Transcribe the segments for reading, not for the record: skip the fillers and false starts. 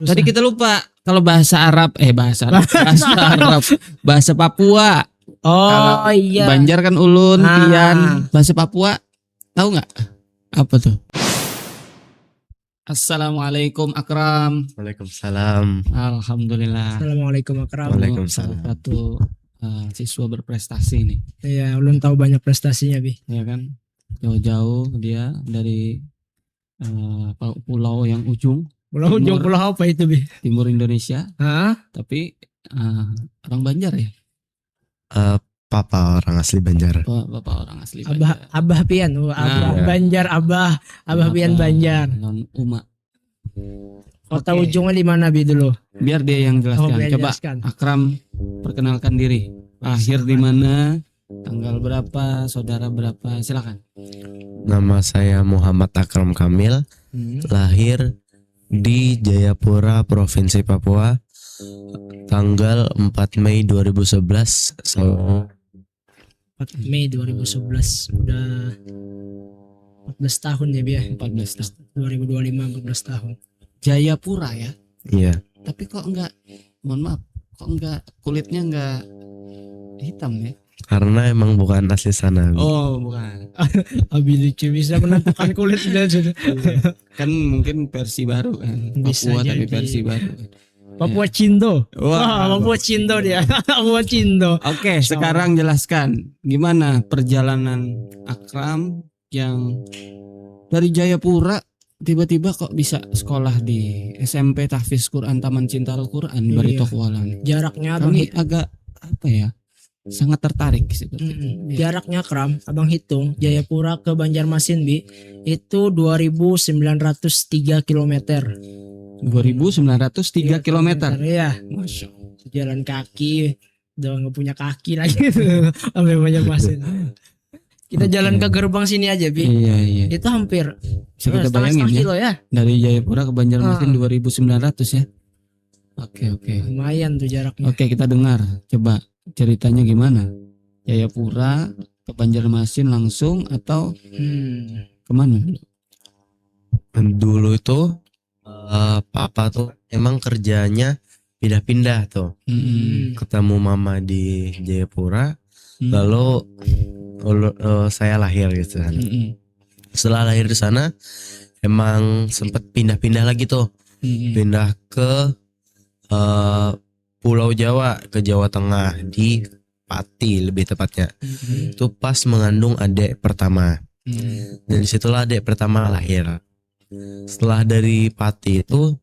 Tadi kita lupa kalau bahasa Arab, bahasa Papua. Oh iya. Banjar kan ulun, Ah. pian. Bahasa Papua tahu nggak? Apa tuh? Assalamualaikum Akram. Waalaikumsalam. Alhamdulillah. Assalamualaikum Akram. Waalaikumsalam. Salah satu siswa berprestasi nih, Iya, ulun tahu banyak prestasinya, Bi. ya kan? Jauh-jauh dia dari pulau yang ujung Pulau ujung Timur. pulau apa itu, Bi? timur Indonesia, Hah? tapi orang Banjar ya. Papa orang asli Banjar. Bapak orang asli Abah Banjar. Abah Pian, Abah Iya. Banjar, Abah Pian Banjar. Non Uma. Kota Oke. ujungnya di mana, Bi, dulu? Biar dia yang jelaskan. biar Coba jelaskan. Akram perkenalkan diri. Lahir di mana? Tanggal berapa? Saudara berapa? Silakan. Nama saya Muhammad Akram Kamil. Lahir di Jayapura, Provinsi Papua. Tanggal 4 Mei 2011. 4 Mei 2011. Udah 14 tahun ya, Bi, ya. 14 tahun. 2025 14 tahun. Jayapura ya. Iya. Tapi kok enggak, mohon maaf, kok enggak kulitnya enggak hitam ya? Karena emang bukan asli sana. Oh, bukan. Abi lucu bisa menentukan kulit sudah. Kan mungkin versi baru kan. Bisa Papua tapi jadi. versi baru. Papua Cindo. Wah. Wah, Papua Cindo dia. Papua Cindo. Oke, sekarang jelaskan gimana perjalanan Akram yang dari Jayapura tiba-tiba kok bisa sekolah di SMP Tahfiz Quran Taman Cinta Al-Quran Barito Kuala. Jaraknya abang Kami agak apa ya? Sangat tertarik seperti itu. Jaraknya Kram, abang hitung Jayapura ke Banjarmasin, Bi, itu 2.903 km. 2.903 km. Iya, Masya Allah. jalan kaki, udah nggak punya kaki lagi sampai Banjarmasin. Kita jalan ke gerbang sini aja, Bi. Iya. Itu hampir Bisa kita setengah bayangin ya. kilo ya. Dari Jayapura ke Banjarmasin 2.900 ya. Oke. Lumayan tuh jaraknya. Oke, kita dengar. Coba ceritanya gimana? Jayapura ke Banjarmasin langsung atau kemana? Dulu itu papa tuh emang kerjanya pindah-pindah tuh. Ketemu mama di Jayapura. Lalu saya lahir gitu kan. Setelah lahir di sana emang sempet pindah-pindah lagi tuh. Pindah ke Pulau Jawa, ke Jawa Tengah, di Pati lebih tepatnya. Itu pas mengandung adik pertama. Dan disitulah adik pertama lahir. Setelah dari Pati itu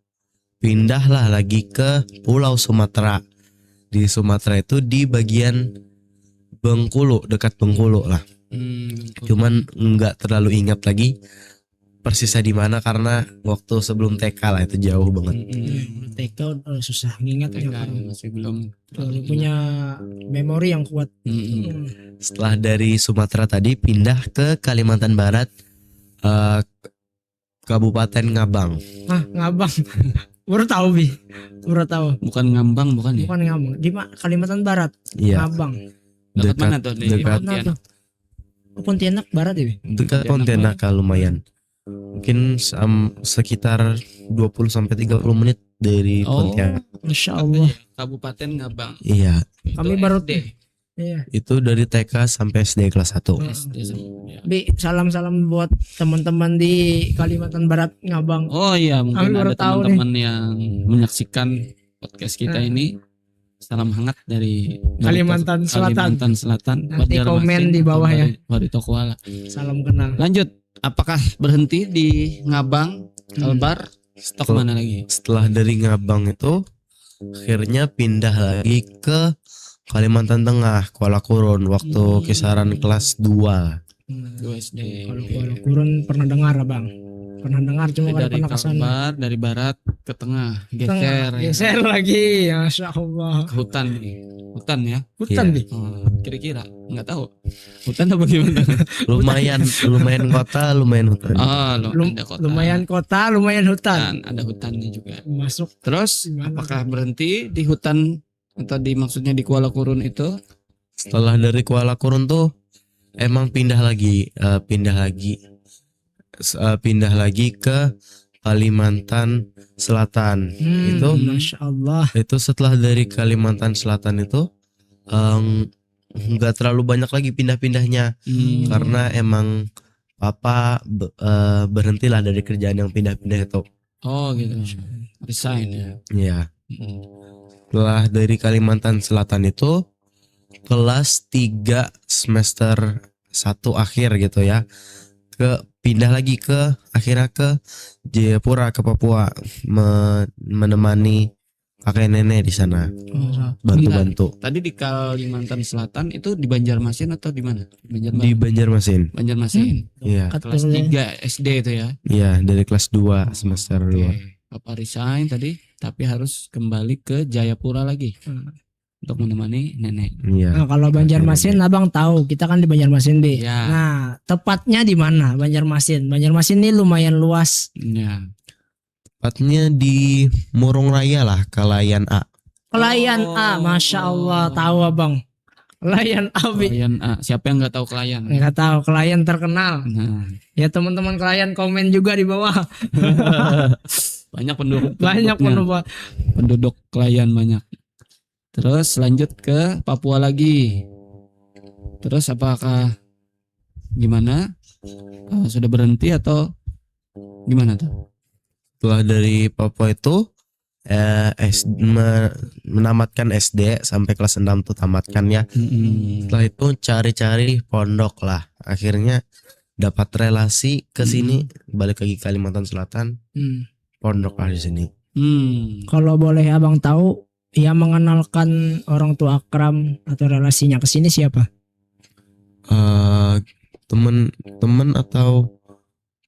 pindahlah lagi ke Pulau Sumatera. Di Sumatera itu di bagian Bengkulu, dekat Bengkulu lah. Cuman nggak terlalu ingat lagi persisnya di mana karena waktu sebelum TK lah, itu jauh banget. TK udah susah ngingat TK ya. masih belum Punya memori yang kuat. Setelah dari Sumatera tadi pindah ke Kalimantan Barat, Kabupaten Ngabang. Ngabang. Baru tahu, Bi. Baru tahu. Bukan Ngambang, bukan ya? Bukan Ngabang. Di Kalimantan Barat. Iya. Ngabang. Dekat mana tuh di dekat Mana Pontianak? tuh? Pontianak Barat ya, Bi? dekat Pontianak lumayan. Mungkin sekitar 20 sampai 30 menit dari Pontianak. Masya Allah. Kabupaten Ngabang. Iya, Kami Itu baru SD. Iya. itu dari TK sampai SD kelas 1. SD ya. Bi, salam-salam buat teman-teman di Kalimantan Barat Ngabang. Oh iya, mungkin Kami baru ada tahu teman-teman yang menyaksikan podcast kita ini. Salam hangat dari Kalimantan Selatan. Kalimantan Selatan. Nanti Banjarmasin komen di atau bawah ya. Barito Kuala. Salam kenal. Lanjut, apakah berhenti di Ngabang, Kalbar, stok Kalau- mana lagi? Setelah dari Ngabang itu akhirnya pindah lagi ke Kalimantan Tengah, Kuala Kurun waktu kisaran kelas 2. 2 SD. Kalau Kuala Kurun pernah dengar, Abang? Pernah dengar cuma nggak Dari pernah kesana. Kalbar, dari barat ke tengah, geser, ya. Geser lagi, Masya Allah. Ke hutan nih. Hutan ya. Hutan, Iya. Bi. Kira-kira nggak tahu. Hutan apa gimana? Lumayan kota, lumayan hutan. Ada kota. Lumayan kota, lumayan hutan. Ada hutannya juga. Masuk. Terus Gimana apakah berhenti di hutan atau di maksudnya di Kuala Kurun itu? Setelah dari Kuala Kurun tuh emang pindah lagi ke Kalimantan Selatan. Itu Masya Allah. setelah dari Kalimantan Selatan itu nggak terlalu banyak lagi pindah-pindahnya karena emang papa berhentilah dari kerjaan yang pindah-pindah itu. Oh gitu. Resign ya. Ya. Setelah dari Kalimantan Selatan itu kelas 3 semester 1 akhir gitu ya. Pindah lagi akhirnya ke Jayapura, ke Papua, menemani kakek nenek di sana, bantu-bantu. Tadi di Kalimantan Selatan itu di Banjarmasin atau di mana? Di Banjarmasin. Banjarmasin. Iya. Kelas 3 SD itu ya. Iya, dari kelas 2 semester 2. Oke. Papa resign tadi tapi harus kembali ke Jayapura lagi untuk menemani nenek. Iya. Nah, kalau Banjarmasin abang tahu, kita kan di Banjarmasin deh. Iya. Nah, tepatnya di mana Banjarmasin? Banjarmasin ini lumayan luas. Ya. Tepatnya di Murung Raya lah, Kalayan A. Kelayan A, Masya Allah, tahu abang. Kelayan A, Bi. Klien A. Siapa yang nggak tahu klien? Nggak tahu, Kelayan terkenal. Nah, Ya teman-teman Kelayan komen juga di bawah. banyak penduduk. Banyak penduduk klien banyak. Terus lanjut ke Papua lagi. Terus apakah gimana? Sudah berhenti atau gimana tuh? Setelah dari Papua itu menamatkan SD sampai kelas 6 tuh tamatkan ya. Setelah itu cari-cari pondok lah. Akhirnya dapat relasi ke sini, balik lagi Kalimantan Selatan. Pondok lah di sini. Kalau boleh abang tahu, yang mengenalkan orang tua Akram atau relasinya ke sini siapa? Temen atau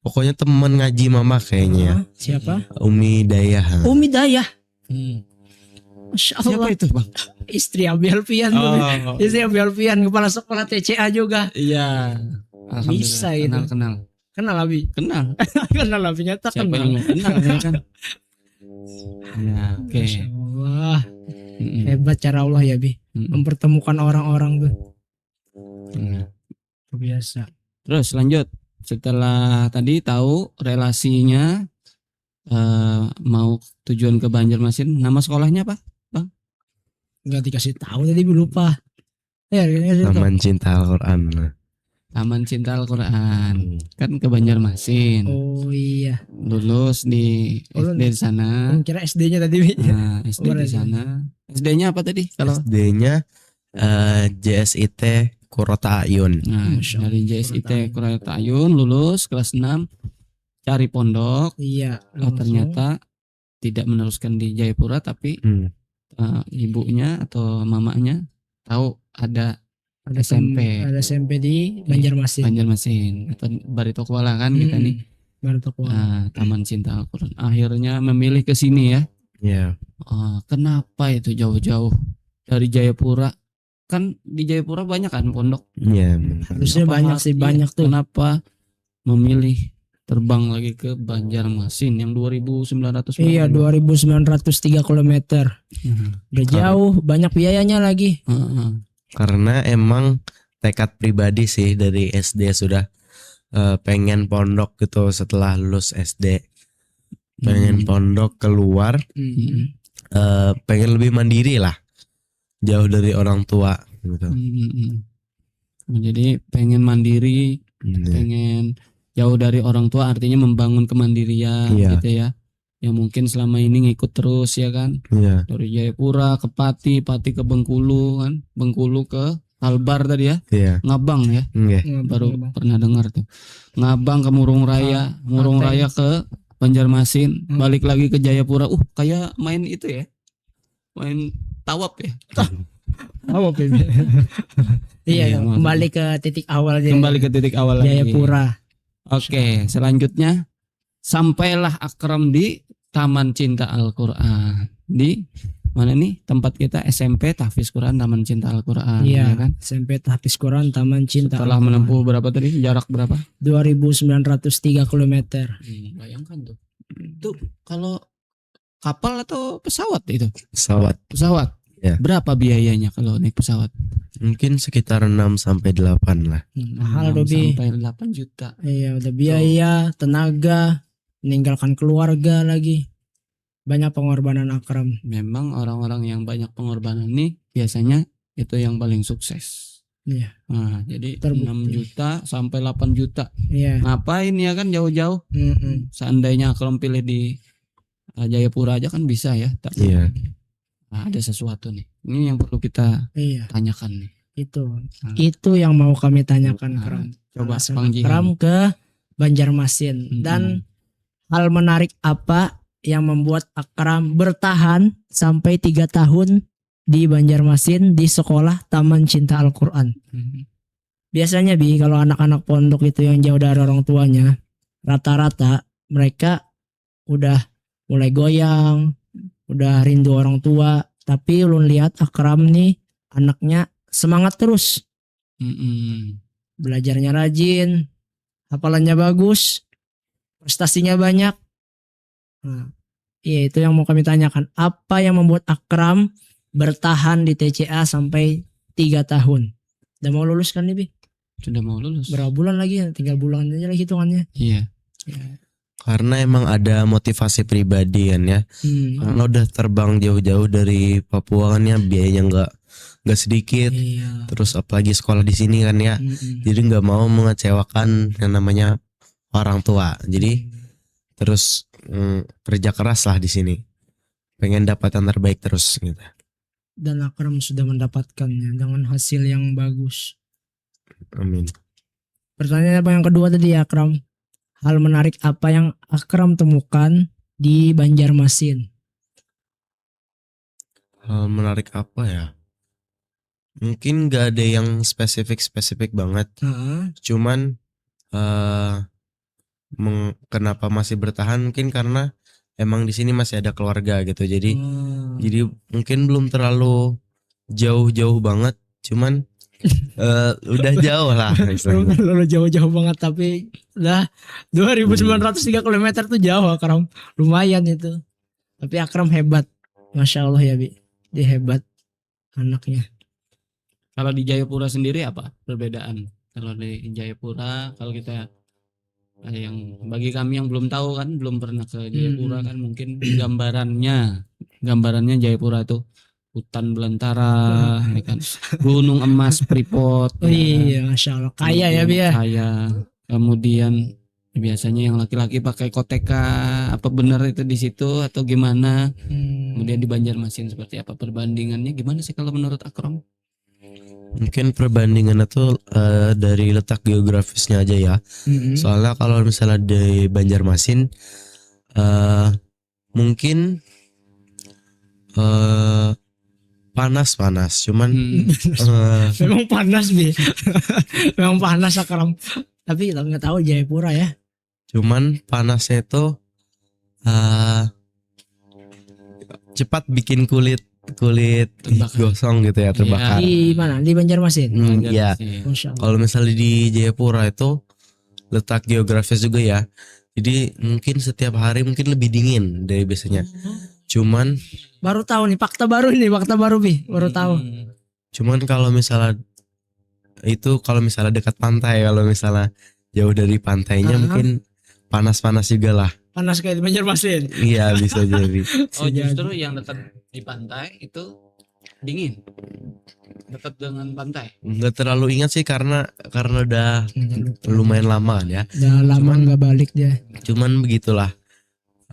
pokoknya teman ngaji mama kayaknya ya. Siapa? Umi Dayah. Umi Dayah. Masya Siapa Allah. itu bang? Istri Abi Alfian. Istri Abi Alfian, kepala sekolah TCA juga. Iya. Bisa itu. Kenal. Kenal Abi. Kenal. Kenal Abi, nyata Siapa kenal. yang nggak kenal ya kan? Ya, oke. Masya Allah. Hebat cara Allah ya Bi, mempertemukan orang-orang tuh. Biasa. Terus lanjut. Setelah tadi tahu relasinya mau tujuan ke Banjarmasin, nama sekolahnya apa? Nggak dikasih tahu tadi lupa. Ya, Taman Cinta Al-Quran. Taman Cinta Al-Quran. Kan ke Banjarmasin. Oh iya. Lulus di SD di sana. Kira SD-nya tadi Bi. Nah, SD di sana. SD-nya apa tadi? Kalau SD-nya JSIT Kurota Ayun. nah, dari JSIT Kurota Ayun lulus kelas 6 cari pondok. Iya. Ternyata tidak meneruskan di Jayapura tapi ibunya atau mamanya tahu ada SMP. Ada SMP di Banjarmasin. Banjarmasin atau Barito Kuala kan kita nih. Barito Kuala. Nah, Taman Cinta Al-Quran. Akhirnya memilih ke sini ya. Iya. Kenapa itu jauh-jauh dari Jayapura? Kan di Jayapura banyak kan pondok. Iya. Harusnya banyak sih, banyak tuh. Kenapa memilih terbang lagi ke Banjarmasin yang 2.900? Iya, 2.903 km. Udah jauh, banyak biayanya lagi. Karena emang tekad pribadi sih dari SD sudah pengen pondok gitu setelah lulus SD. Pengen pondok keluar, pengen lebih mandiri lah, jauh dari orang tua gitu. Jadi pengen mandiri, pengen jauh dari orang tua, artinya membangun kemandirian gitu ya. Yang mungkin selama ini ngikut terus ya kan. Dari Jayapura ke Pati ke Bengkulu kan, Bengkulu ke Kalbar tadi ya. Ngabang ya. Baru pernah dengar tuh. Ngabang ke Murung Raya, Murung Raya ke Banjarmasin, balik lagi ke Jayapura. Kayak main itu ya. Main tawaf ya. Tawaf ya. Iya, kembali ke titik awal aja. Kembali ke titik awal Jayapura. Oke, selanjutnya sampailah Akram di Taman Cinta Al-Quran. Di mana nih tempat kita SMP Tahfiz Quran Taman Cinta Al-Quran. Iya ya kan? SMP Tahfiz Quran Taman Cinta. Setelah menempuh berapa tadi? Jarak berapa? 2.903 km. Bayangkan tuh. Itu kalau kapal atau pesawat itu? Pesawat. Ya. Berapa biayanya kalau naik pesawat? Mungkin sekitar 6-8 lah. Mahal Dobi. Sampai 8 juta. Iya, udah biaya, tenaga. meninggalkan keluarga lagi. Banyak pengorbanan Akram. Memang orang-orang yang banyak pengorbanan nih biasanya itu yang paling sukses. Iya. Nah, jadi Terbukti. 6 juta sampai 8 juta. Iya. Ngapain ya kan jauh-jauh? Seandainya Akram pilih di Jayapura aja kan bisa ya. Tapi Iya. ada sesuatu nih. Ini yang perlu kita Iya. tanyakan nih. Itu yang mau kami tanyakan, Nah, Kram. coba Alasan Bang Jihan. Akram ke Banjarmasin dan hal menarik apa yang membuat Akram bertahan sampai 3 tahun di Banjarmasin di sekolah Taman Cinta Al-Quran. Biasanya Bi, kalau anak-anak pondok itu yang jauh dari orang tuanya, rata-rata mereka udah mulai goyang, udah rindu orang tua. Tapi lu lihat Akram nih, anaknya semangat terus. Belajarnya rajin, hafalannya bagus, prestasinya banyak. Nah, iya itu yang mau kami tanyakan. Apa yang membuat Akram bertahan di TCA sampai 3 tahun? Udah mau lulus kan nih Bi? Sudah mau lulus. Berapa bulan lagi ya? 3 bulan aja lagi hitungannya. Iya. Karena emang ada motivasi pribadi kan ya. Karena udah terbang jauh-jauh dari Papua kan ya, biayanya nggak sedikit. Iya. Terus apalagi sekolah di sini kan ya. Jadi nggak mau mengecewakan yang namanya orang tua. Jadi terus kerja keras lah di sini. Pengen dapat yang terbaik terus gitu. Dan Akram sudah mendapatkannya dengan hasil yang bagus. Amin. Pertanyaan apa yang kedua tadi ya Akram? Hal menarik apa yang Akram temukan di Banjarmasin? Hal menarik apa ya? Mungkin gak ada yang spesifik banget. Cuman kenapa masih bertahan mungkin karena emang di sini masih ada keluarga gitu. Jadi mungkin belum terlalu jauh-jauh banget. Cuman udah jauh lah. Belum terlalu jauh-jauh banget tapi udah 2.903 km tuh jauh Akram. Lumayan itu. Tapi Akram hebat. Masya Allah ya Bi. Dia hebat anaknya. Kalau di Jayapura sendiri apa perbedaan? Kalau di Jayapura, kalau kita yang bagi kami yang belum tahu kan, belum pernah ke Jayapura kan, mungkin gambarannya Jayapura itu hutan belantara, ya kan, gunung emas Freeport. Oh iya, Masya Allah. Kaya ya Bi ya. Kaya. Kemudian biasanya yang laki-laki pakai koteka, apa benar itu di situ atau gimana? Kemudian di Banjarmasin seperti apa perbandingannya? Gimana sih kalau menurut Akram? Mungkin perbandingan itu dari letak geografisnya aja ya. Soalnya kalau misalnya di Banjarmasin mungkin panas, cuman memang panas Bi. Memang panas Akram. Tapi kita nggak tahu Jayapura ya. Cuman panasnya itu cepat bikin kulit gosong gitu ya, terbakar. Di mana? Di Banjarmasin. Ya. Kalau misalnya di Jayapura itu letak geografis juga ya. Jadi mungkin setiap hari mungkin lebih dingin dari biasanya. Cuman baru tahu nih fakta baru Bi, baru tahu. Cuman kalau misalnya dekat pantai, kalau misalnya jauh dari pantainya mungkin panas-panas juga lah. Panas kayak di Banjarmasin. Iya, bisa jadi. Oh, justru yang dekat di pantai itu dingin. Dekat dengan pantai. Nggak terlalu ingat sih karena udah lumayan lama kan ya. Udah lama nggak balik dia. Cuman begitulah.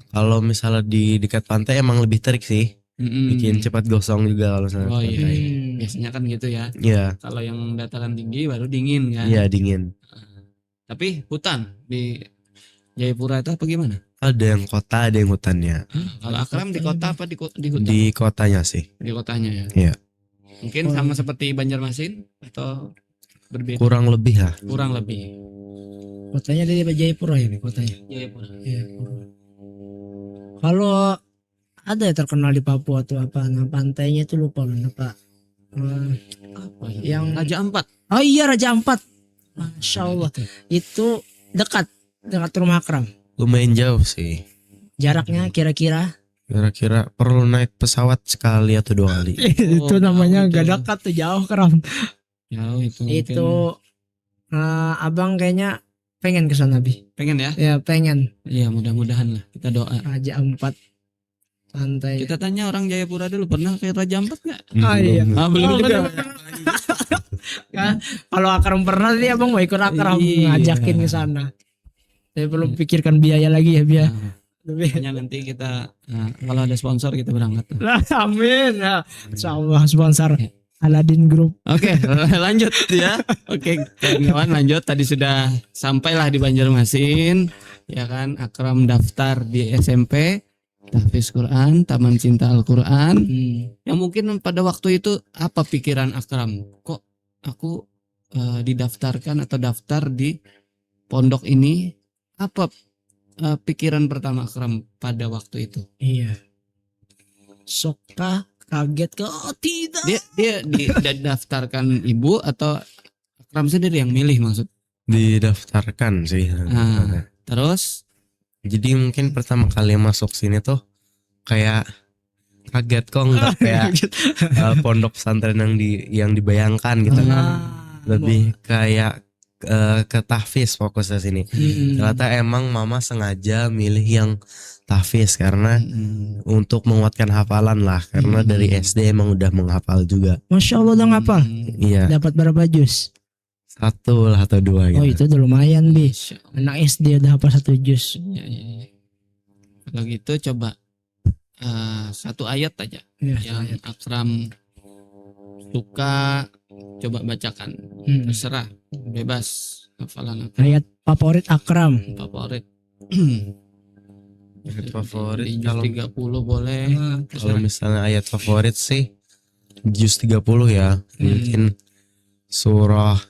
Kalau misalnya di dekat pantai emang lebih terik sih. Bikin cepat gosong juga kalau misalnya. Oh iya. Biasanya kan gitu ya. Iya. Kalau yang dataran tinggi baru dingin kan. Iya, dingin. Tapi hutan di Jayapura itu apa gimana? Ada yang kota, ada yang hutannya. Kalau Akram di kota apa di hutan? Di kotanya sih. Di kotanya ya. Iya. Mungkin sama seperti Banjarmasin atau berbeda? Kurang lebih lah. Kurang lebih. Kotanya dari Jayapura ya Bi, kotanya. Jayapura. Kalau ada ya terkenal di Papua tuh apa? Nah, pantainya itu lupa apa? Apa ya? Yang Raja Ampat. Oh iya Raja Ampat. Masya Allah. Itu dekat rumah Akram. Lumayan jauh sih. Jaraknya kira-kira Perlu naik pesawat sekali atau 2 kali. itu namanya gak dekat tuh, jauh Akram. Jauh itu. Itu abang kayaknya pengen ke sana Bi. Pengen ya? Ya pengen. Iya, mudah-mudahan lah. Kita doa. Raja Ampat santai. Kita tanya orang Jayapura dulu, pernah ke Raja Ampat nggak? Ah, iya. Ah, belum Oh, juga. bener. Kan kalau Akram pernah sih abang mau ikut Akram Iya. ngajakin ke sana. Saya perlu pikirkan biaya lagi ya biar. Nah, makanya nanti kita kalau ada sponsor kita berangkat. Lah, amin. Nah, insyaallah sponsor Ya. Aladin Group. Oke, lanjut ya. Oke, kawan lanjut. Tadi sudah sampailah di Banjarmasin, ya kan? Akram daftar di SMP, Tahfiz Quran, Taman Cinta Al-Quran. Yang mungkin pada waktu itu apa pikiran Akram? Kok aku didaftarkan atau daftar di pondok ini? Apa pikiran pertama Akram pada waktu itu? Iya. Soka kaget ke oh tidak. Dia didaftarkan ibu atau Akram sendiri yang milih maksud? Didaftarkan sih. Nah, terus Jadi mungkin pertama kali masuk sini tuh kayak kaget kok nggak kayak pondok pesantren yang dibayangkan gitu kan. Lebih kayak ke tahfiz fokusnya sini. Ternyata emang mama sengaja milih yang tahfiz karena untuk menguatkan hafalan lah. Karena dari SD emang udah menghafal juga. Masya Allah udah ngapal. Iya, Dapat berapa juz? 1 lah atau 2 gitu. Oh itu udah lumayan Bi. Masya Allah. Anak SD udah hafal 1 juz. Ya, ya, ya. Kalau gitu coba satu ayat aja Ya, yang Akram suka, coba bacakan. Terserah, bebas hafalan Akram. Ayat favorit Akram. Favorit. Ayat favorit Di juz kalau 30 boleh. kalau Terserah. misalnya ayat favorit sih juz 30 ya. Mungkin surah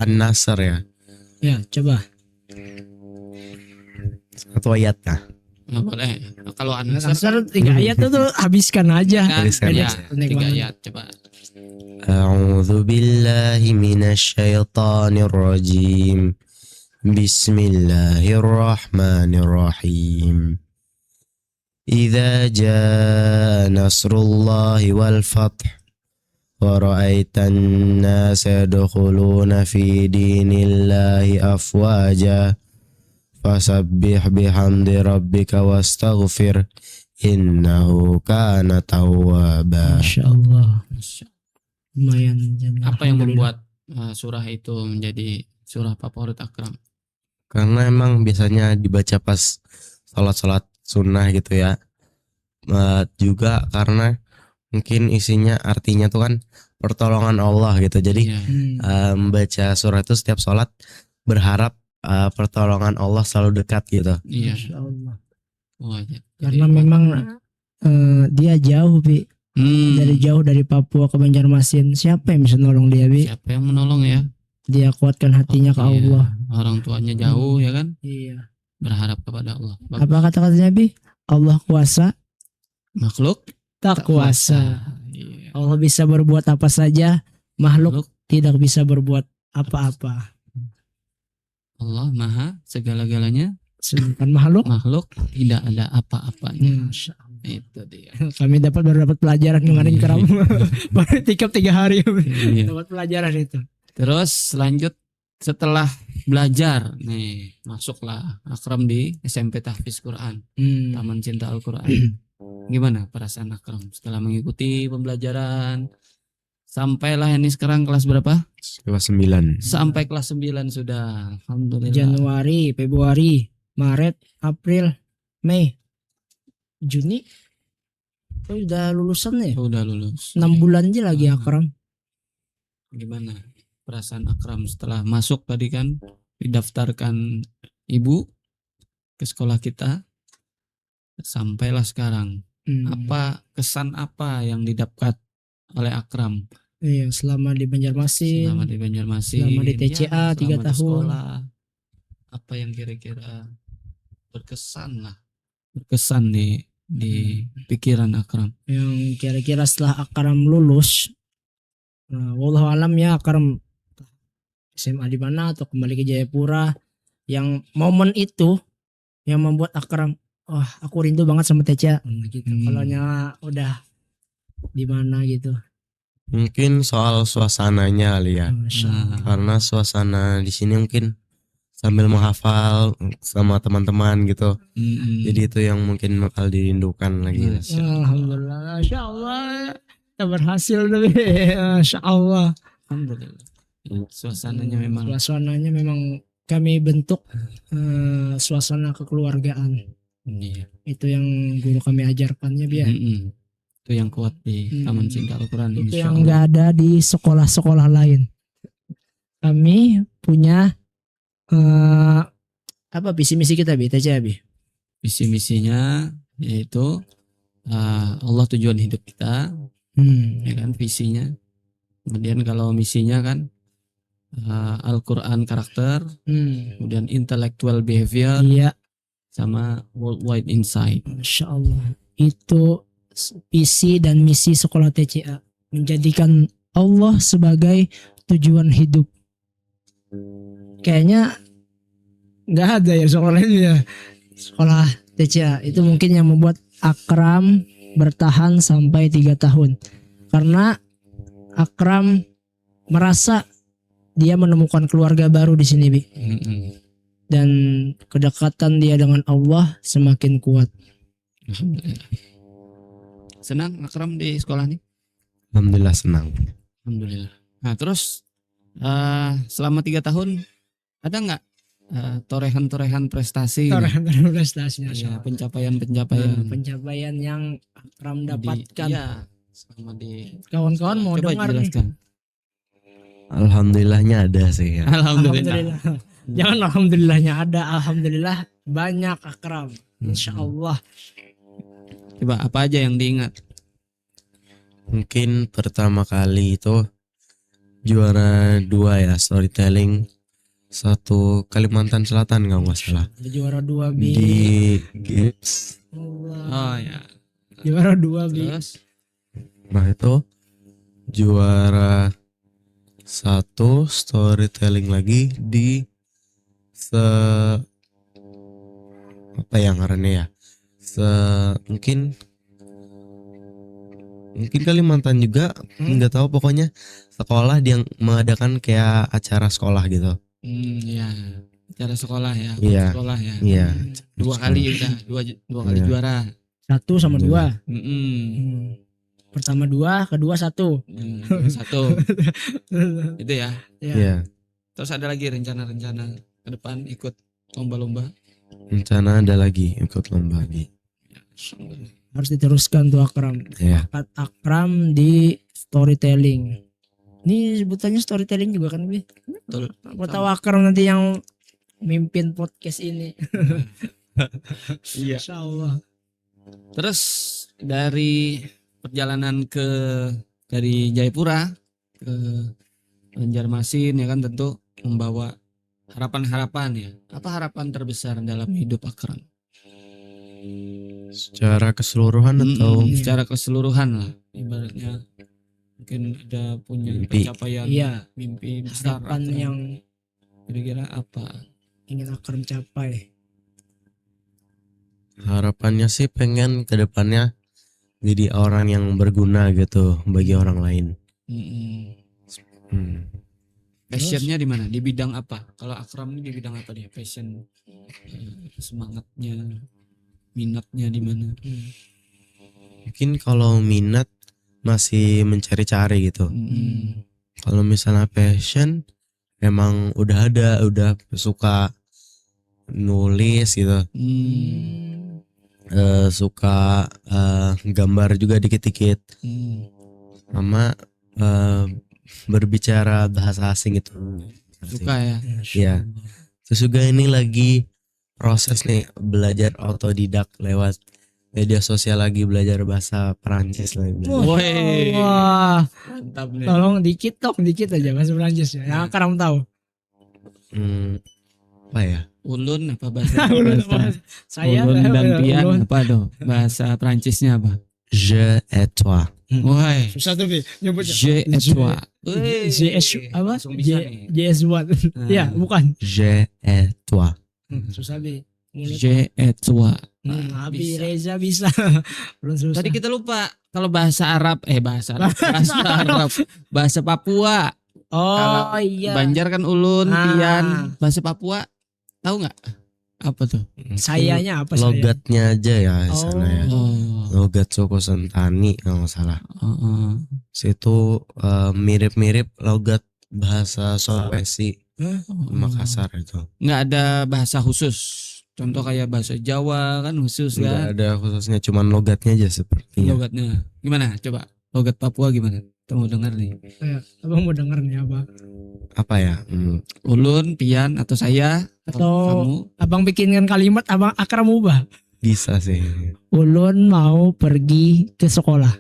An-Nasr ya. Ya coba. Satu ayat kah? Nggak boleh. Kalau An-Nasr Nasr 3 ayat itu tuh habiskan aja. kan, Habiskan ya, aja. 3 ayat coba. A'udzu billahi minasyaitonir rajim. Bismillahirrahmanirrahim. Idza jaa nasrullahi wal fath wa ra'aitan nasa yadkhuluna fi dinillahi afwaja fasabbih bihamdi rabbika wastaghfir innahu kana tawwaba. Masya Allah. Masya. Lumayan. Apa yang membuat surah itu menjadi surah favorit Akram? Karena emang biasanya dibaca pas sholat-sholat sunnah gitu ya. Juga karena mungkin isinya artinya tuh kan pertolongan Allah gitu. Jadi Iya. membaca surah itu setiap sholat berharap pertolongan Allah selalu dekat gitu. Iya. Masya Allah. Oh, iya. Karena memang dia jauh Bi. Dari jauh dari Papua ke Banjarmasin. Siapa yang bisa nolong dia Bi? Siapa yang menolong ya? Dia kuatkan hatinya ke Iya. Allah. Orang tuanya jauh ya kan? Iya. Berharap kepada Allah. Bagus. Apa kata-katanya Bi? Allah kuasa, Makhluk tak kuasa. Iya. Allah bisa berbuat apa saja, makhluk Makhluk tidak bisa berbuat apa-apa. Allah maha segala-galanya, Sedangkan makhluk, makhluk tidak ada apa-apanya. Masya Allah. Itu dia. Kami baru dapat pelajaran kemarin Iya. kamu. Baru tikap 3 hari Iya. dapat pelajaran itu. Terus lanjut setelah belajar nih masuklah Akram di SMP Tahfiz Quran, Taman Cinta Al-Quran. Gimana perasaan Akram setelah mengikuti pembelajaran? Sampailah ini sekarang kelas berapa? Kelas 9. Sampai kelas 9 sudah. Alhamdulillah. Januari, Februari, Maret, April, Mei, Juni. Oh, udah lulusan ya? Udah lulus. 6 bulan aja lagi Akram. Gimana perasaan Akram setelah masuk tadi kan didaftarkan ibu ke sekolah kita, sampailah sekarang. Apa kesan apa yang didapat oleh Akram Iya, selama di Banjarmasin. selama di Banjarmasin, selama di TCA 3 selama di tahun. sekolah, apa yang kira-kira berkesan di pikiran Akram? Yang kira-kira setelah Akram lulus, wallahu alam ya Akram SMA di mana atau kembali ke Jayapura, yang momen itu yang membuat Akram, wah aku rindu banget sama TCA gitu. Kalau udah di mana gitu. Mungkin soal suasananya kali ya. Masya Allah. Karena suasana di sini mungkin sambil menghafal sama teman-teman gitu. Jadi itu yang mungkin bakal dirindukan lagi. Alhamdulillah, Masya Allah, kita berhasil tapi Masya Allah. Alhamdulillah. Suasananya memang Suasananya memang kami bentuk suasana kekeluargaan. iya. Itu yang guru kami ajarkannya biar. Itu yang kuat di Taman Cinta Al-Quran. Itu insya yang Allah. nggak ada di sekolah-sekolah lain. Kami punya apa visi misi kita bi, TCA bi. Visi misinya yaitu Allah tujuan hidup kita, ya kan visinya. Kemudian kalau misinya kan Al-Quran karakter, kemudian intellectual behavior, Iya, sama worldwide insight. Masya Allah. Itu visi dan misi sekolah TCA, menjadikan Allah sebagai tujuan hidup. Kayaknya nggak ada ya sekolah ini ya. Sekolah TCA itu mungkin yang membuat Akram bertahan sampai 3 tahun. Karena Akram merasa dia menemukan keluarga baru di sini, Bi. Dan kedekatan dia dengan Allah semakin kuat. Alhamdulillah. Senang Akram di sekolah nih? Alhamdulillah senang. Alhamdulillah. Nah terus selama 3 tahun ada nggak torehan-torehan prestasi? Torehan prestasinya. Ya, pencapaian-pencapaian Pencapaian yang Akram di- dapatkan. iya, selama di Kawan-kawan mau coba dengar nih. jelaskan. Alhamdulillahnya ada sih ya. Alhamdulillah. Jangan alhamdulillahnya ada, alhamdulillah banyak Akram. Insya Allah. Coba apa aja yang diingat? Mungkin pertama kali itu juara 2 ya storytelling 1 Kalimantan Selatan kalau nggak salah Juara 2 Bi. di Gips. Allah. Oh ya. Juara 2 Bi. Terus Nah itu juara 1 storytelling lagi di apa yang ngarannya ya mungkin Kalimantan juga nggak tahu pokoknya sekolah yang mengadakan kayak acara sekolah gitu. ya acara sekolah ya. Iya. Sekolah ya. Iya. 2 kali udah, dua kali Iya. juara. 1 sama 2. Mm-mm. Pertama 2, kedua 1. 1 itu ya. Ya. Iya. Terus ada lagi rencana-rencana ke depan ikut lomba-lomba. Rencana ada lagi ikut lomba lagi. Harus diteruskan tuh Akram. Iya. Bakat Akram di storytelling. Ini sebutannya storytelling juga kan Bi? Betul. Aku tahu Akram nanti yang mimpin podcast ini. Iya. Insya Allah. Terus dari perjalanan dari Jayapura ke Banjarmasin ya kan tentu membawa harapan-harapan ya. Apa harapan terbesar dalam hidup Akram? Secara keseluruhan atau Secara keseluruhan lah. Ibaratnya mungkin ada punya Mimpi. pencapaian, Iya. mimpi besar. Harapan Akram. yang Kira-kira apa? ingin Akram capai. harapannya sih pengen ke depannya jadi orang yang berguna gitu bagi orang lain. Hmm. Passionnya di mana? Di bidang apa? Kalau Akram ini di bidang apa dia? Passion, semangatnya, minatnya di mana? Mungkin kalau minat masih mencari-cari gitu. Kalau misalnya passion emang udah suka nulis gitu. Suka gambar juga dikit-dikit. Sama berbicara bahasa asing itu. Suka ya? Iya. Terus juga ini lagi proses nih belajar otodidak lewat media sosial, lagi belajar bahasa Perancis lagi. Woi. Wah, Mantap nih. tolong dikit aja bahasa Perancis ya. Yang Akram tahu. Apa ya? Ulun apa bahasa? Saya Ulun dan Pian ulun. apa tuh? Bahasa Prancisnya apa? Je et toi. Woi. Susah tuh Bi nyebutnya. Je et toi. Woi. JS apa? Langsung bisa nih. JS1. Nah. Iya, bukan. Je et toi. Susah Bi. Mulut. J Etswa. Abi bisa. Reza bisa. Belum susah. Tadi kita lupa kalau bahasa Arab bahasa Arab, bahasa Arab, bahasa Papua. Oh Kalau iya. Banjar kan ulun, Ah. pian, bahasa Papua tahu nggak? Apa tuh? Sayanya apa saya? Logatnya aja ya di sana ya. Oh, Logat suku Sentani kalau nggak salah. Situ mirip-mirip logat bahasa Sulawesi Makassar itu. Nggak ada bahasa khusus. Contoh kayak bahasa Jawa kan khusus Nggak kan. ada khususnya, cuman logatnya aja sepertinya. Logatnya gimana? Coba logat Papua gimana? Kita mau dengar nih. Abang mau denger nih apa? Apa ya? Ulun, pian atau saya Atau kamu? abang bikinkan kalimat abang Akram ubah. Bisa sih. Ulun mau pergi ke sekolah.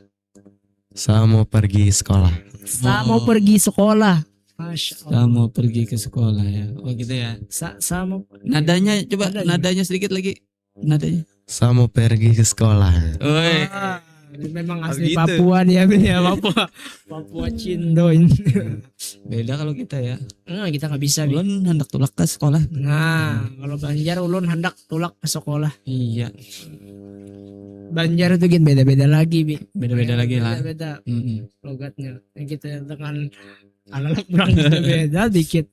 Saya mau pergi sekolah. Saya mau pergi sekolah. Masya Saya Allah. mau pergi ke sekolah ya. Oh gitu ya. Saya mau Nadanya coba Nadanya. nadanya sedikit lagi. Nadanya. Saya mau pergi ke sekolah. Oi. Ini memang asli gitu. Papua dia ya Papua. Papua Cindo ini. Beda kalau kita ya. Nah, kita nggak bisa. Bi. Ulun hendak tulak ke sekolah. Nah, kalau Banjar ulun hendak tulak ke sekolah. Iya. Banjar itu gitu beda-beda lagi, Bi. Beda-beda lagi lah. Beda-beda Mm-mm. logatnya. Yang kita dengan anak kurang beda dikit.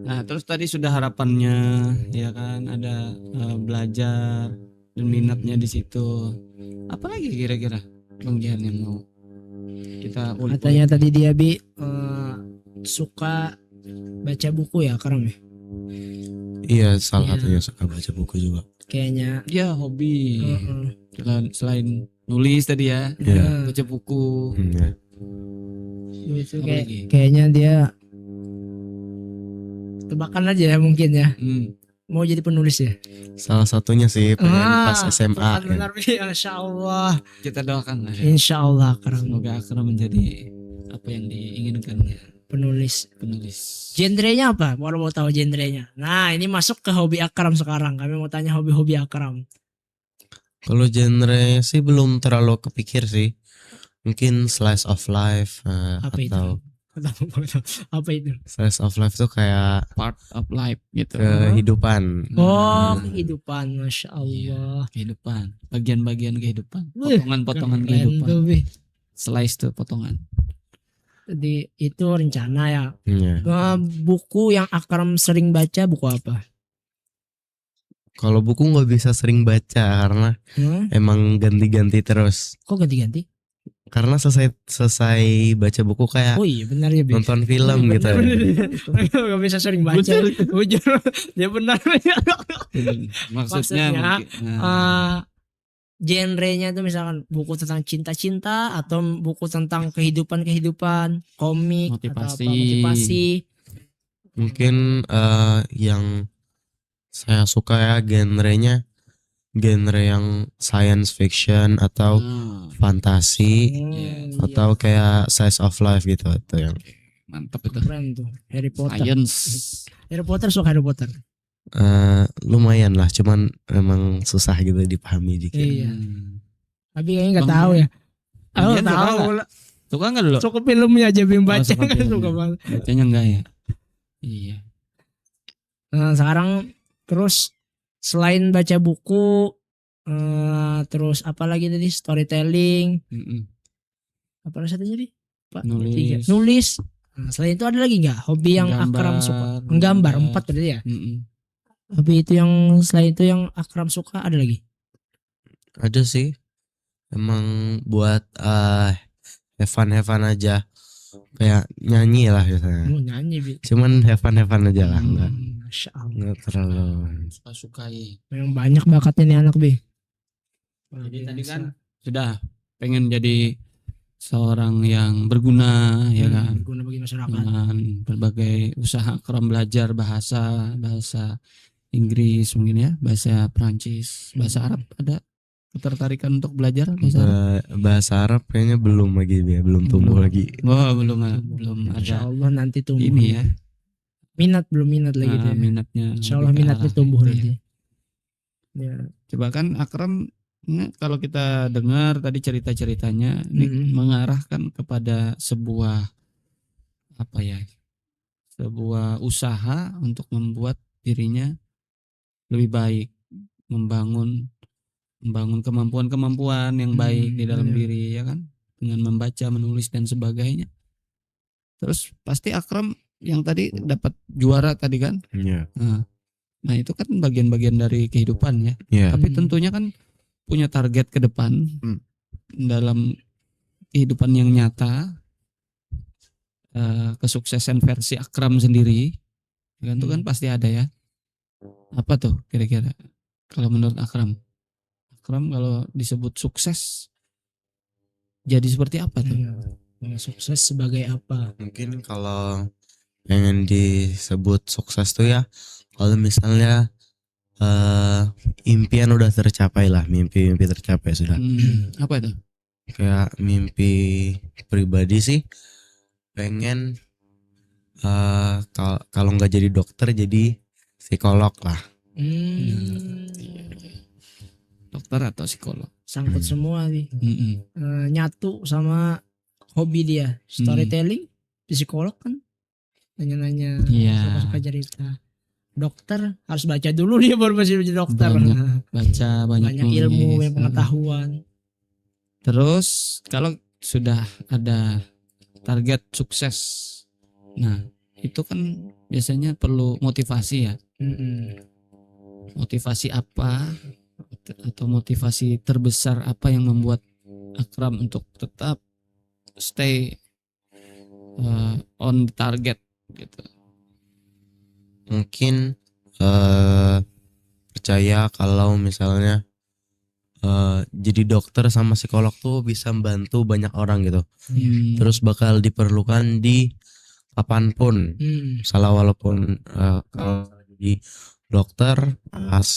Nah terus tadi sudah harapannya ya kan ada belajar dan minatnya di situ. Apalagi kira-kira Bang Jihan yang mau kita ulik? Katanya tadi dia Bi suka baca buku ya Karam ya. Iya, salah Iya. satunya suka baca buku juga. Kayaknya. Ya hobi. Heeh. Selain nulis tadi ya, Iya. baca buku. Ya. Itu Apa lagi? kayaknya dia tebakan aja ya mungkin ya. Mau jadi penulis ya. Salah satunya sih pengen pas SMA. Benar Bi, Insya Allah. Kita doakan lah ya. Insya Allah Karam Semoga Akram menjadi apa yang diinginkannya, penulis. penulis. Genrenya apa? Kalau mau tahu genrenya. Nah, ini masuk ke hobi Akram sekarang. Kami mau tanya hobi-hobi Akram. Kalau genre sih belum terlalu kepikir sih. Mungkin slice of life Apa itu? atau Apa itu? slice of life tuh kayak Part of life gitu. kehidupan. Oh, kehidupan, Masya Allah. Kehidupan, bagian-bagian kehidupan, Wih, potongan-potongan Keren kehidupan. tuh, Bi. Slice tuh potongan. Jadi itu rencana ya. Iya. Buku yang Akram sering baca buku apa? Kalau buku nggak bisa sering baca karena emang ganti-ganti terus. Kok ganti-ganti? Karena selesai baca buku kayak Oh iya benar ya Bi. nonton film gitu. Gak bisa sering baca. Bujur. Dia benar. Maksudnya, Maksudnya, mungkin, nah, genrenya itu misalkan buku tentang cinta-cinta atau buku tentang kehidupan-kehidupan, komik atau Motivasi. apa, motivasi. Mungkin yang saya suka ya genre yang science fiction atau fantasi Iya. atau kayak slice of life gitu itu yang mantap itu. Keren tuh. Harry Potter. Science. Harry Potter suka Harry Potter. lumayan lah, cuman memang susah gitu dipahami dikit. Iya. Hmm. Tapi kayaknya nggak Bang tahu ya. Aku Ian tahu. Suka nggak dulu? Suka filmnya aja belum baca. suka Nggak filmnya. suka banget. Bacanya enggak ya? Iya. Nah, sekarang terus selain baca buku, terus apa lagi tadi storytelling, Mm-mm. apa satunya tadi? Pak, Nulis. tiga. Nulis. Nah, selain itu ada lagi nggak hobi yang Akram suka? Menggambar 4 berarti ya. Mm-mm. Hobi itu yang selain itu yang Akram suka ada lagi? Ada sih, emang buat have fun aja, kayak nyanyi lah biasanya. Nyanyi Bi. Cuman have fun aja lah, enggak Masya Allah. enggak terlalu. Suka-sukai. Memang banyak bakatnya nih anak Bi. Jadi tadi kan sudah pengen jadi seorang yang berguna ya kan, berguna bagi masyarakat. dengan berbagai usaha Akram belajar bahasa Inggris mungkin ya, bahasa Prancis, bahasa Arab. Ada ketertarikan untuk belajar bahasa Arab? Bahasa Arab kayaknya belum lagi dia, belum tumbuh lagi. Wah, belum Insya ada Allah nanti tumbuh. ini ya. Belum minat lagi dia. Minatnya. Insya Allah lebih ke minatnya arah tumbuh itu ya. nanti. Ya. Coba kan Akram kalau kita dengar tadi cerita-ceritanya ini Mm-mm. mengarahkan kepada sebuah apa ya? Sebuah usaha untuk membuat dirinya lebih baik, membangun kemampuan-kemampuan yang baik di dalam iya. diri ya kan, dengan membaca, menulis dan sebagainya. Terus pasti Akram yang tadi dapat juara tadi kan. Iya. Nah itu kan bagian-bagian dari kehidupan ya. Iya. Tapi tentunya kan punya target ke depan dalam kehidupan yang nyata, kesuksesan versi Akram sendiri, kan itu kan pasti ada ya. Apa tuh kira-kira kalau menurut Akram? Akram kalau disebut sukses jadi seperti apa tuh? Sukses sebagai apa? Mungkin kalau pengen disebut sukses tuh ya, kalau misalnya impian udah tercapai lah, mimpi tercapai sudah. Apa itu? Kayak mimpi pribadi sih, pengen kalau nggak jadi dokter jadi psikolog lah. Dokter atau psikolog? Sangkut semua nih. Mm-mm. Nyatu sama hobi dia, storytelling, psikolog kan nanya-nanya, Iya. suka-suka cerita. Dokter harus baca dulu dia baru bisa jadi dokter. Baca banyak ilmu, nulis. banyak pengetahuan. Terus kalau sudah ada target sukses, nah itu kan biasanya perlu motivasi ya. Motivasi apa atau motivasi terbesar apa yang membuat Akram untuk tetap stay on target gitu? Mungkin percaya kalau misalnya jadi dokter sama psikolog tuh bisa membantu banyak orang gitu. Terus bakal diperlukan di kapanpun. Salah walaupun kalau jadi dokter pas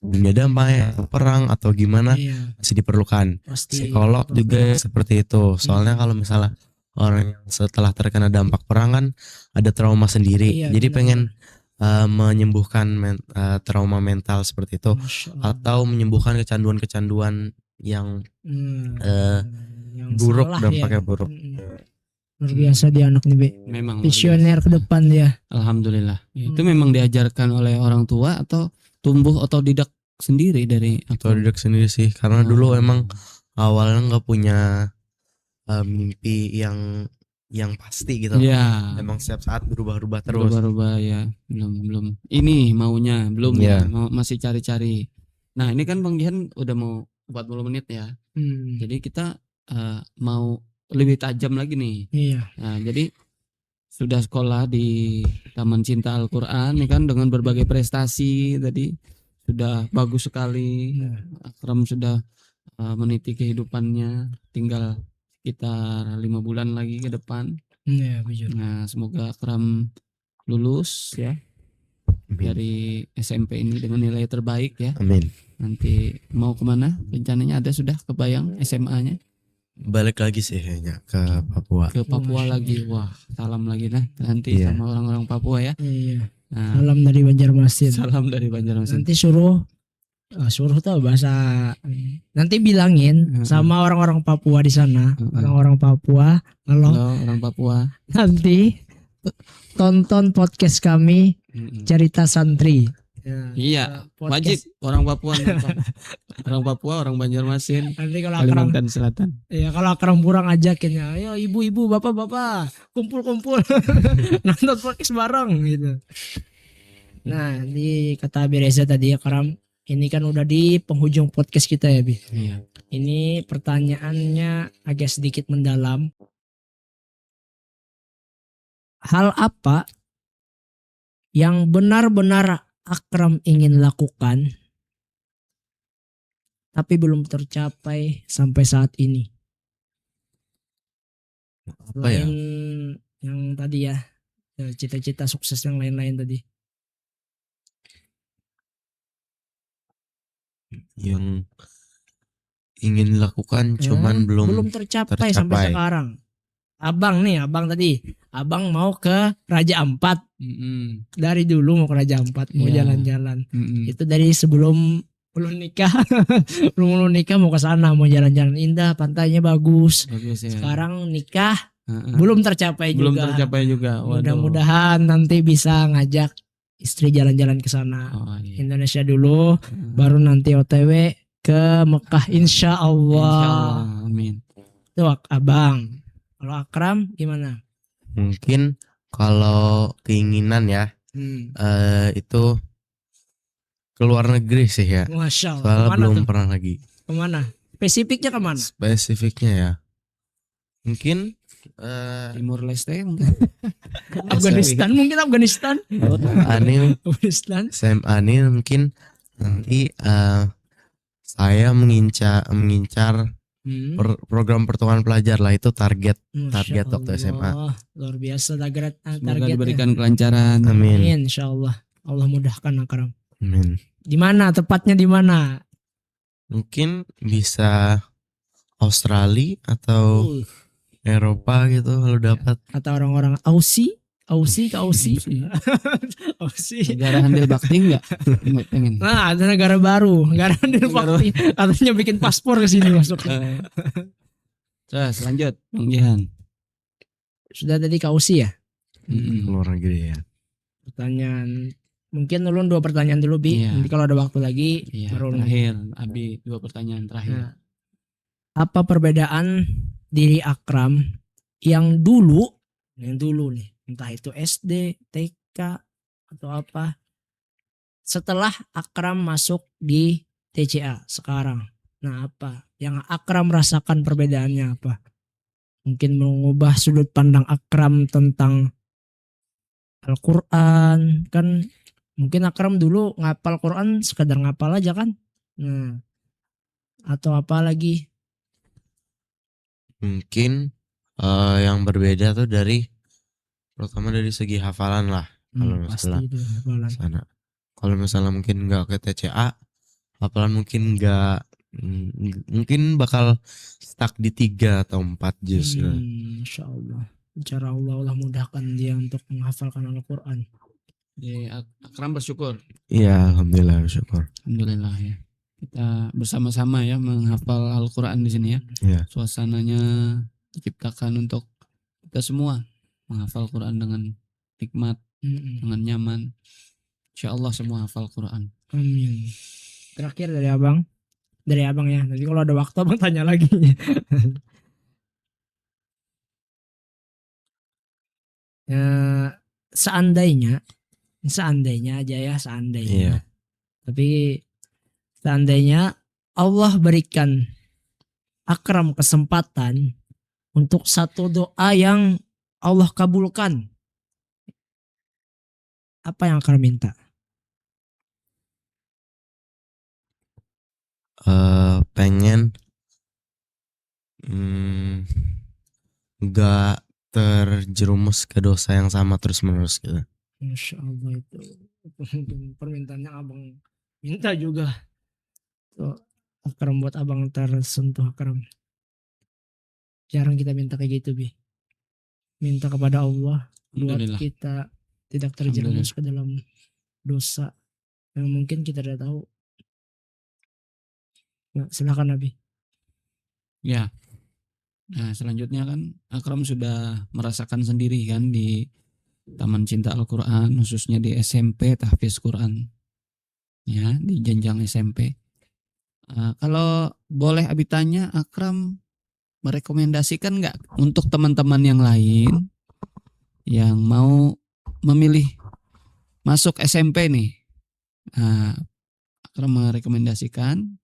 dunia damai atau perang atau gimana masih diperlukan. Pasti. Psikolog juga seperti itu. Soalnya kalau misalnya orang yang setelah terkena dampak perang kan ada trauma sendiri. Jadi pengen menyembuhkan trauma mental seperti itu, atau menyembuhkan kecanduan-kecanduan yang buruk, dampaknya buruk. Luar biasa dia anak nih, Be. Memang visioner ke depan dia. Alhamdulillah. Itu memang diajarkan oleh orang tua atau tumbuh otodidak sendiri dari otodidak sendiri sih, karena dulu emang awalnya nggak punya mimpi yang pasti gitu. Ya. Emang setiap saat berubah-ubah terus. Berubah ya. Belum. Ini maunya belum ya. Masih cari-cari. Nah, ini kan Bang Jihan udah mau 40 menit ya. Jadi kita mau lebih tajam lagi nih. Iya. Nah, jadi sudah sekolah di Taman Cinta Al-Qur'an nih kan dengan berbagai prestasi tadi sudah bagus sekali. Akram sudah meniti kehidupannya, tinggal sekitar 5 bulan lagi ke depan. Iya, betul. Nah, semoga Akram lulus ya. Amin. Dari SMP ini dengan nilai terbaik ya. Amin. Nanti mau kemana? Rencananya ada sudah kebayang SMA-nya? Balik lagi sih kayaknya ke Papua. Ke Papua lagi. Wah, salam lagi nah nanti sama orang-orang Papua ya. Iya. Nah, salam dari Banjarmasin. Salam dari Banjarmasin. Nanti suruh tuh bahasa. Nanti bilangin sama orang-orang Papua di sana, orang-orang Papua, halo orang Papua. Nanti tonton podcast kami Cerita Santri. Iya, wajib orang Papua nonton. Orang Papua, orang Banjarmasin, nanti kalau Kalimantan Selatan. Iya, kalau Akram kurang ajakin ya, ayo ibu-ibu, bapak-bapak, kumpul-kumpul nonton podcast bareng gitu. Nah, di kata Bereza tadi Akram, ini kan udah di penghujung podcast kita ya, Bi. Iya. Ini pertanyaannya agak sedikit mendalam. Hal apa yang benar-benar Akram ingin lakukan tapi belum tercapai sampai saat ini? Apa ya? Yang tadi ya, cita-cita sukses yang lain-lain tadi. Yang ingin dilakukan cuman belum tercapai sampai sekarang. Abang tadi mau ke Raja Ampat. Dari dulu mau ke Raja Ampat, mau jalan-jalan. Itu dari sebelum belum nikah. belum nikah mau ke sana, mau jalan-jalan indah, pantainya bagus ya. Sekarang nikah belum tercapai juga. Waduh. Mudah-mudahan nanti bisa ngajak istri jalan-jalan ke sana. Oh iya. Indonesia dulu, baru nanti OTW ke Mekah insya Allah. Insyaallah, amin. Itu abang. Kalau Akram gimana? Mungkin kalau keinginan ya itu ke luar negeri sih ya. Masya Allah. Soalnya Kemana belum tuh? pernah lagi. Kemana? Spesifiknya kemana? Spesifiknya ya. Mungkin Timur Leste mungkin. Afghanistan mungkin Afghanistan. aneh Afghanistan. SMA ini mungkin nanti saya mengincar program pertukaran pelajar lah, itu target Masya waktu SMA. Allah, luar biasa target Semoga diberikan kelancaran. Amin. Insya Allah. Allah mudahkan Akram. Amin. Di mana tepatnya di mana? Mungkin bisa Australia atau Eropa gitu kalau dapat. Kata orang-orang Aussie. Aussie. Negara handil bakti enggak? Enggak pengen. Nah, ada negara baru, negara Andil Bakti. Katanya bikin paspor ke sini masuk. Terus lanjut Bang Jihan. Sudah tadi ke Aussie ya? Luar negeri ya. Pertanyaan mungkin ulun 2 pertanyaan dulu Bi. Iya. Nanti kalau ada waktu lagi Iya, baru ulun. terakhir Abi 2 pertanyaan terakhir. Nah, apa perbedaan diri Akram yang dulu nih, entah itu SD, TK atau apa, setelah Akram masuk di TCA sekarang? Nah, apa yang Akram rasakan perbedaannya apa? Mungkin mengubah sudut pandang Akram tentang Al-Quran, kan mungkin Akram dulu ngapal Quran sekedar ngapal aja kan. Nah, atau apa lagi? Mungkin yang berbeda tuh pertama dari segi hafalan lah. Kalau Pasti misalnya itu hafalan. sana, kalau misalnya mungkin nggak ke TCA, hafalan mungkin nggak, mungkin bakal stuck di 3 atau 4 juz. Insya Allah. Bicara Allah mudahkan dia untuk menghafalkan Al-Quran. Akram bersyukur. Iya, alhamdulillah, syukur. Alhamdulillah ya. Kita bersama-sama ya menghafal Al-Quran di sini ya. Iya. Suasananya diciptakan untuk kita semua menghafal Quran dengan nikmat, dengan nyaman. Insya Allah semua hafal Quran. Amin. Terakhir dari abang ya. Nanti kalau ada waktu abang tanya lagi. Seandainya aja ya, seandainya. Iya. Tapi seandainya Allah berikan Akram kesempatan untuk satu doa yang Allah kabulkan, apa yang Akram minta? Pengen nggak terjerumus ke dosa yang sama terus menerus gitu. Insya Allah itu permintaannya abang minta juga. Tuh, Akram buat abang tersentuh Akram. Jarang kita minta kayak gitu Bi. Minta kepada Allah buat Alhamdulillah. kita tidak terjerumus ke dalam dosa yang mungkin kita tidak tahu. Nah, silakan Nabi. Ya. Nah, selanjutnya kan Akram sudah merasakan sendiri kan di Taman Cinta Al-Quran, khususnya di SMP Tahfiz Quran. Ya, di jenjang SMP. Kalau boleh Abi tanya, Akram merekomendasikan nggak untuk teman-teman yang lain yang mau memilih masuk SMP nih? Akram merekomendasikan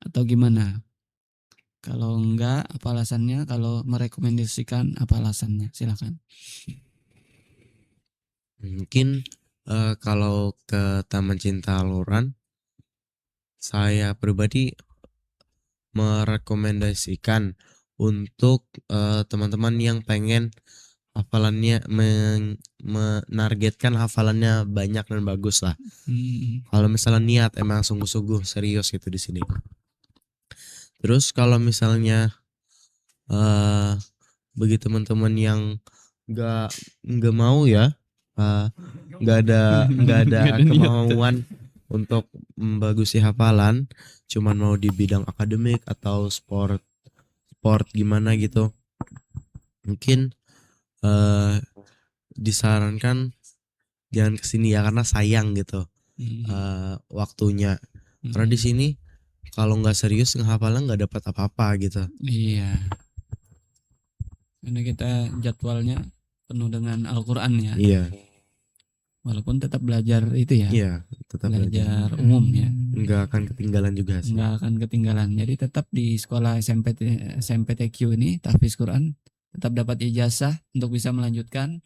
atau gimana? Kalau enggak, apa alasannya? Kalau merekomendasikan, apa alasannya? Silakan. Mungkin kalau ke Taman Cinta Al-Quran, saya pribadi merekomendasikan untuk teman-teman yang pengen hafalannya menargetkan hafalannya banyak dan bagus lah. Kalau misalnya niat emang sungguh-sungguh serius gitu di sini. Terus kalau misalnya bagi teman-teman yang nggak mau ya, nggak ada kemauan untuk membagusi hafalan, cuman mau di bidang akademik atau sport gimana gitu, mungkin disarankan jangan kesini ya karena sayang gitu waktunya. Karena di sini kalau nggak serius ngehafalnya nggak dapat apa-apa gitu. Iya. Karena kita jadwalnya penuh dengan Al-Quran ya. Iya, Walaupun tetap belajar itu ya. iya, tetap belajar. Belajar umum ya. Nggak akan ketinggalan juga sih. Nggak akan ketinggalan. Jadi tetap di sekolah SMPTQ ini tahfiz Quran tetap dapat ijazah untuk bisa melanjutkan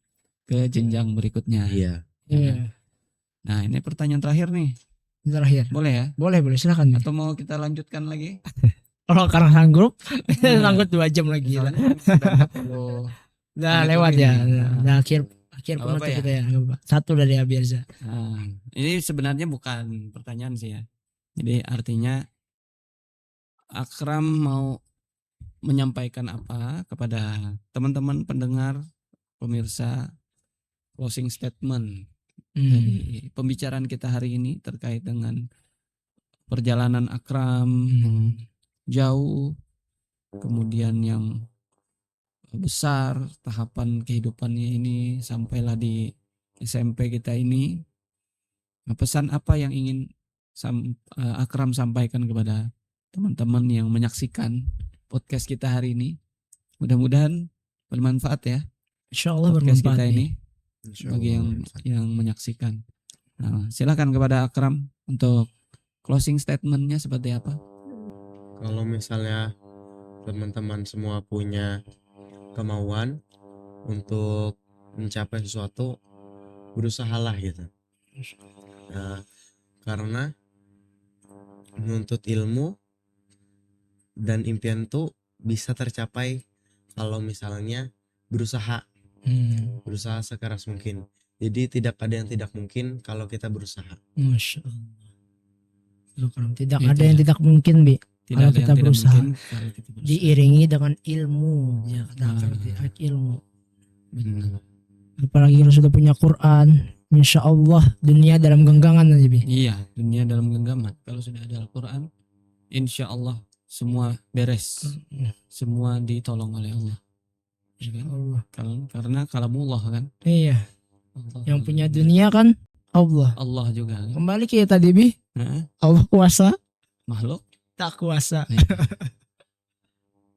ke jenjang berikutnya. Iya. Iya. Nah, ini pertanyaan terakhir nih. Terakhir. Boleh ya? Boleh silakan. Atau mau kita lanjutkan lagi? Kalau karena sanggup, Nah, sanggup 2 jam lagi lah. Soalnya udah 40. Udah menit lewat lebih ya. nih. Udah akhir Nggak apa-apa penutup ya? kita ya. Nggak apa-apa. Satu dari biasa. Nah, ini sebenarnya bukan pertanyaan sih ya. Jadi artinya Akram mau menyampaikan apa kepada teman-teman pendengar, pemirsa, closing statement dari pembicaraan kita hari ini terkait dengan perjalanan Akram yang jauh, kemudian yang besar, tahapan kehidupannya ini sampailah di SMP kita ini. Pesan apa yang ingin Akram sampaikan kepada teman-teman yang menyaksikan podcast kita hari ini? Mudah-mudahan bermanfaat ya Insyaallah podcast bermanfaat kita nih. ini bagi yang menyaksikan. Nah, silakan kepada Akram untuk closing statementnya seperti apa? Kalau misalnya teman-teman semua punya kemauan untuk mencapai sesuatu, berusahalah gitu. Nah, karena menuntut ilmu dan impian tuh bisa tercapai kalau misalnya berusaha sekeras mungkin. Jadi tidak ada yang tidak mungkin kalau kita berusaha. Masya Allah. Tidak Itu ada yang ya. tidak mungkin, Bi. Tidak Kalau ada kita yang tidak berusaha. mungkin kalau kita berusaha. Diiringi dengan ilmu, ya katakan ilmu. Benar. Apalagi kalau sudah punya Quran, insya Allah dunia dalam genggaman aja, Bi. Iya, dunia dalam genggaman. Kalau sudah ada Al-Quran, insya Allah semua beres, semua ditolong oleh Allah. Ya kan? Allah. Karena kalamullah kan. Iya, Allah, yang punya dunia kan Allah. Allah juga kan. Kembali ke tadi, Bi. Nah, Allah kuasa, makhluk. tak kuasa.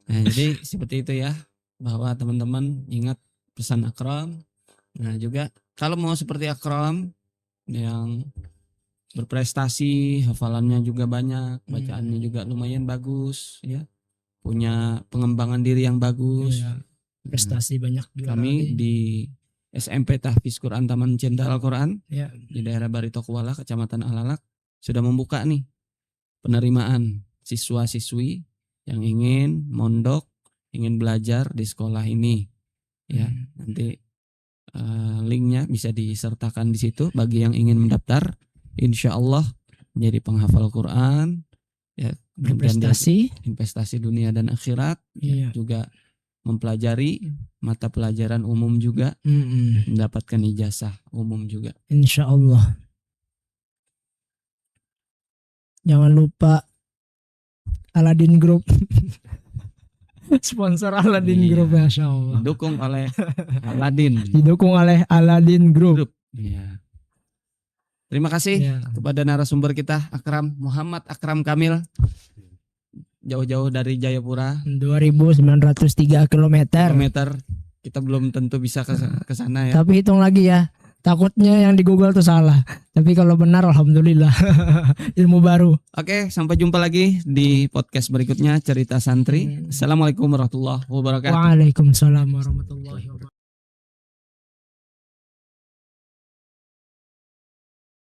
Nah, jadi seperti itu ya, bahwa teman-teman ingat pesan Akram. Nah, juga kalau mau seperti Akram yang berprestasi, hafalannya juga banyak, bacaannya juga lumayan bagus ya. Punya pengembangan diri yang bagus. Iya, prestasi banyak juga. Kami di SMP Tahfiz Quran Taman Cendal Al-Quran ya. di daerah Barito Kuala, Kecamatan Alalak sudah membuka nih penerimaan siswa-siswi yang ingin mondok, ingin belajar di sekolah ini. Ya, nanti linknya bisa disertakan di situ bagi yang ingin mendaftar. Insya Allah menjadi penghafal Quran, ya, Berprestasi. investasi dunia dan akhirat, Iya. juga mempelajari mata pelajaran umum juga, mendapatkan ijazah umum juga. Insya Allah. Jangan lupa Aladin Group. Sponsor Aladin Iya. Group, Masya Allah. Didukung oleh Aladin. Didukung oleh Aladin Group. Iya. Terima kasih Ya. kepada narasumber kita Akram Muhammad Akram Kamil, jauh-jauh dari Jayapura 2.903 kilometer. kilometer. Kita belum tentu bisa ke sana ya. Tapi hitung lagi ya. Takutnya yang di Google tuh salah. Tapi kalau benar alhamdulillah. Ilmu baru. Oke, sampai jumpa lagi di podcast berikutnya Cerita Santri. Assalamualaikum warahmatullahi wabarakatuh. Waalaikumsalam warahmatullahi wabarakatuh.